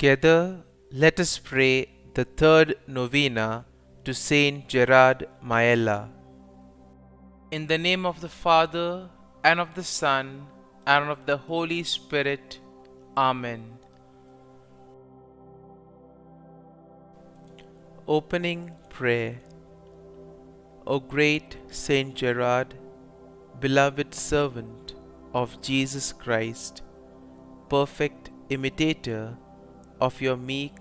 Together, let us pray the third novena to St Gerard Majella. In the name of the Father, and of the Son, and of the Holy Spirit. Amen. Opening Prayer. O great St Gerard, beloved servant of Jesus Christ, perfect imitator of your meek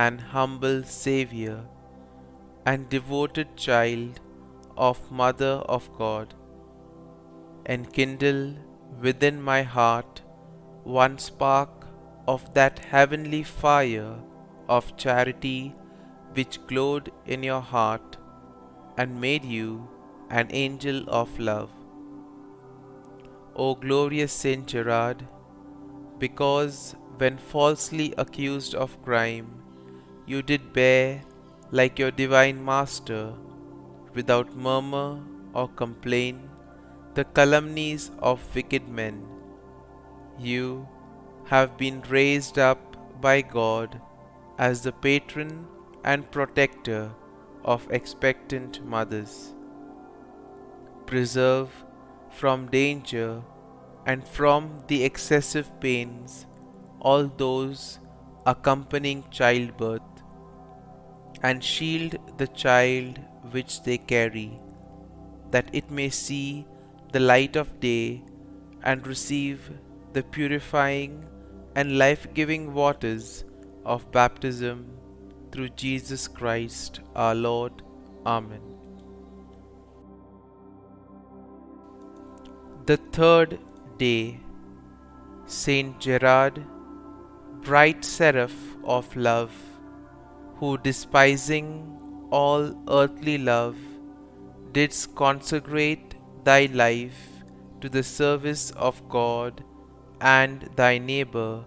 and humble Xavier, and devoted child of Mother of God, enkindle within my heart one spark of that heavenly fire of charity which glowed in your heart and made you an angel of love. O glorious St Gerard, because when falsely accused of crime, you did bear, like your divine Master, without murmur or complaint, the calumnies of wicked men. You have been raised up by God as the patron and protector of expectant mothers. Preserve from danger and from the excessive pains all those accompanying childbirth, and shield the child which they carry, that it may see the light of day and receive the purifying and life-giving waters of baptism through Jesus Christ our Lord. Amen. The third day. Saint Gerard, bright seraph of love, who despising all earthly love, didst consecrate thy life to the service of God and thy neighbor,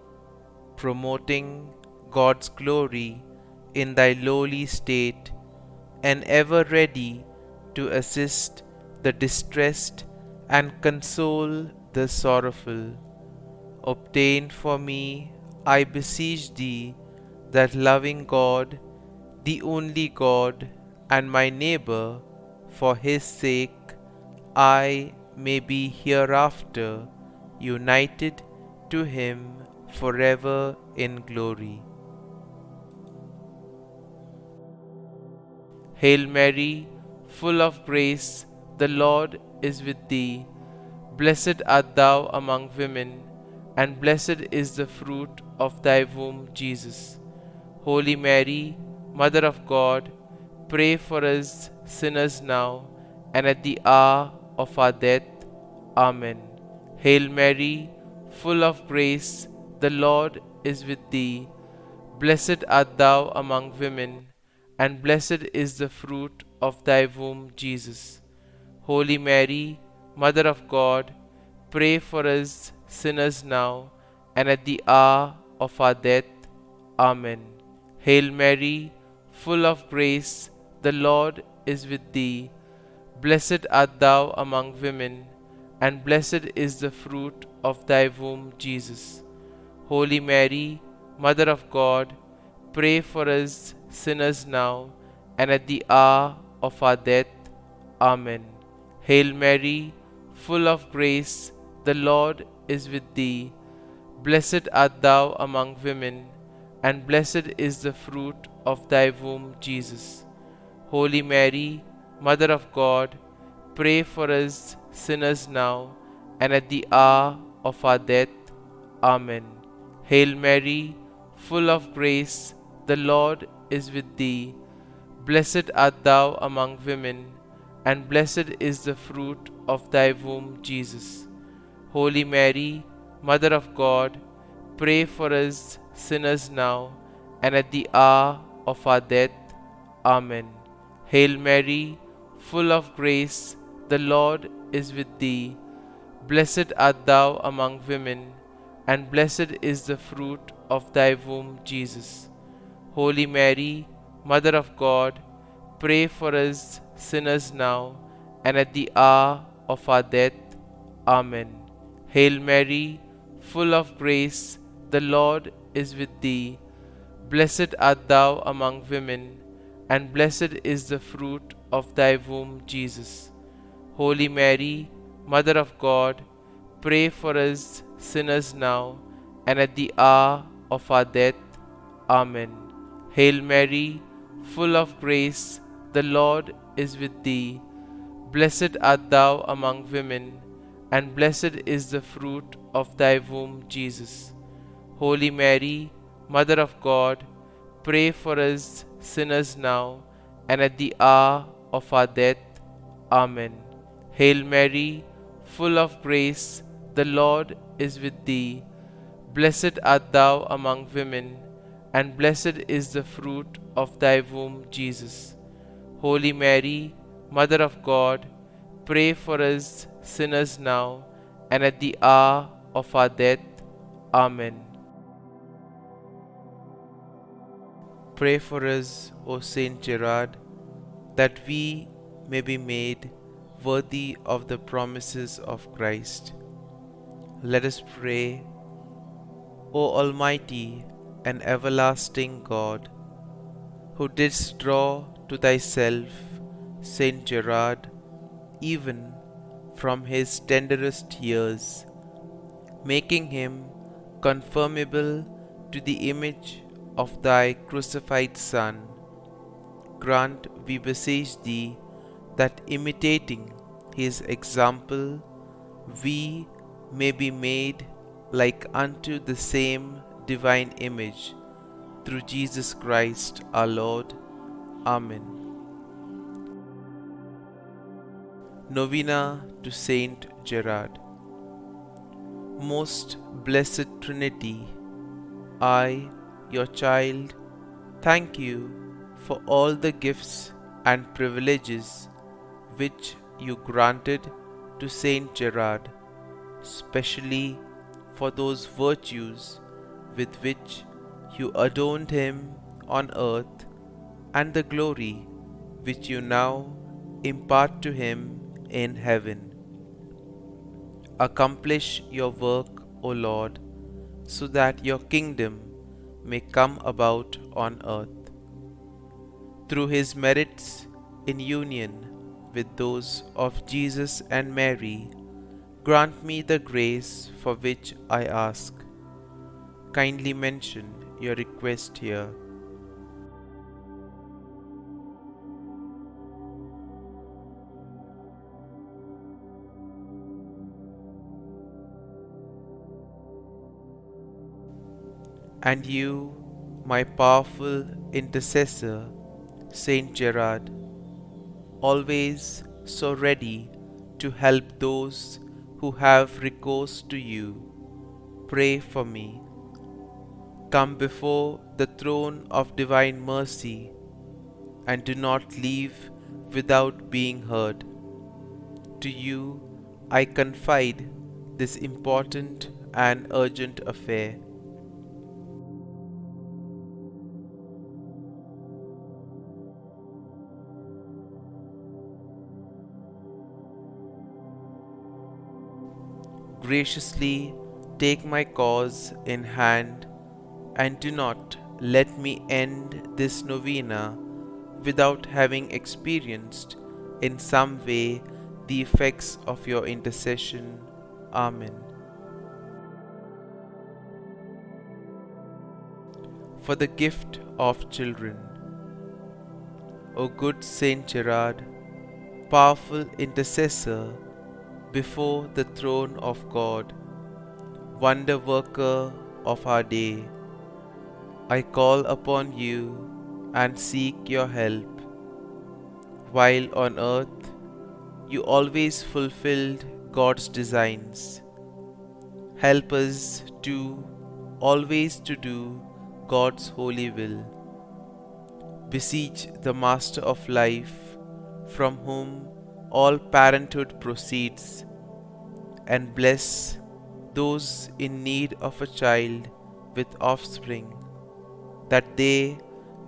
promoting God's glory in thy lowly state, and ever ready to assist the distressed and console the sorrowful. Obtain for me, I beseech thee, that loving God, the only God, and my neighbor, for his sake, I may be hereafter united to him forever in glory. Hail Mary, full of grace, the Lord is with thee. Blessed art thou among women, and blessed is the fruit of thy womb, Jesus. Holy Mary, Mother of God, pray for us sinners now and at the hour of our death. Amen. Hail Mary, full of grace, the Lord is with thee. Blessed art thou among women, and blessed is the fruit of thy womb, Jesus. Holy Mary, Mother of God, pray for us sinners now and at the hour of our death. Amen. Hail Mary, full of grace, the Lord is with thee. Blessed art thou among women, and blessed is the fruit of thy womb, Jesus. Holy Mary, Mother of God, pray for us sinners now and at the hour of our death. Amen. Hail Mary, full of grace, the Lord is with thee. Blessed art thou among women, and blessed is the fruit of thy womb, Jesus. Holy Mary, Mother of God, pray for us sinners now and at the hour of our death. Amen. Hail Mary, full of grace, the Lord is with thee. Blessed art thou among women, and blessed is the fruit of thy womb, Jesus. Holy Mary, Mother of God, pray for us sinners now and at the hour of our death. Amen. Hail Mary, full of grace, the Lord is with thee. Blessed art thou among women, and blessed is the fruit of thy womb, Jesus. Holy Mary, Mother of God, pray for us sinners now and at the hour of our death. Amen. Hail Mary, full of grace, the Lord is with thee. Blessed art thou among women, and blessed is the fruit of thy womb, Jesus. Holy Mary, Mother of God, pray for us sinners now and at the hour of our death. Amen. Hail Mary, full of grace, the Lord is with thee. Blessed art thou among women, and blessed is the fruit of thy womb, Jesus. Holy Mary, Mother of God, pray for us sinners now and at the hour of our death. Amen. Hail Mary, full of grace, the Lord is with thee. Blessed art thou among women, and blessed is the fruit of thy womb, Jesus. Holy Mary, Mother of God, pray for us sinners now and at the hour of our death. Amen. Pray for us, O St Gerard, that we may be made worthy of the promises of Christ. Let us pray. O Almighty and everlasting God, who didst draw to thyself St Gerard even from his tenderest years, making him conformable to the image of thy crucified Son, grant, we beseech thee, that imitating his example, we may be made like unto the same divine image, through Jesus Christ our Lord. Amen. Novena to Saint Gerard. Most Blessed Trinity, I, your child, thank you for all the gifts and privileges which you granted to Saint Gerard, specially for those virtues with which you adorned him on earth, and the glory which you now impart to him in heaven. Accomplish your work, O Lord, so that your kingdom may come about on earth. Through his merits in union with those of Jesus and Mary, grant me the grace for which I ask. Kindly mention your request here. And you, my powerful intercessor, Saint Gerard, always so ready to help those who have recourse to you, pray for me. Come before the throne of divine mercy and do not leave without being heard. To you I confide this important and urgent affair. Graciously take my cause in hand, and do not let me end this novena without having experienced in some way the effects of your intercession. Amen. For the gift of children. O good Saint Gerard, powerful intercessor before the throne of God, wonder worker of our day, I call upon you and seek your help. While on earth, you always fulfilled God's designs. Help us to always to do God's holy will. Beseech the Master of life, from whom all parenthood proceeds, and bless those in need of a child with offspring, that they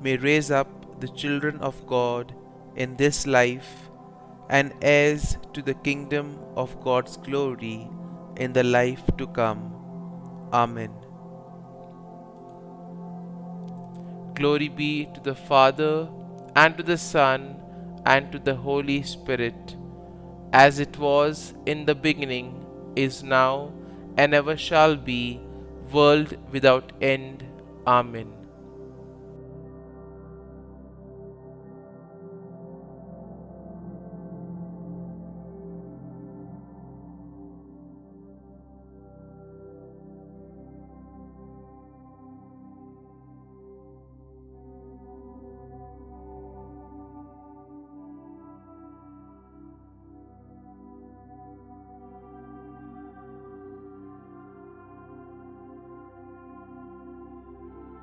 may raise up the children of God in this life and heirs to the kingdom of God's glory in the life to come. Amen. Glory be to the Father, and to the Son, and to the Holy Spirit, as it was in the beginning, is now, and ever shall be, world without end. Amen.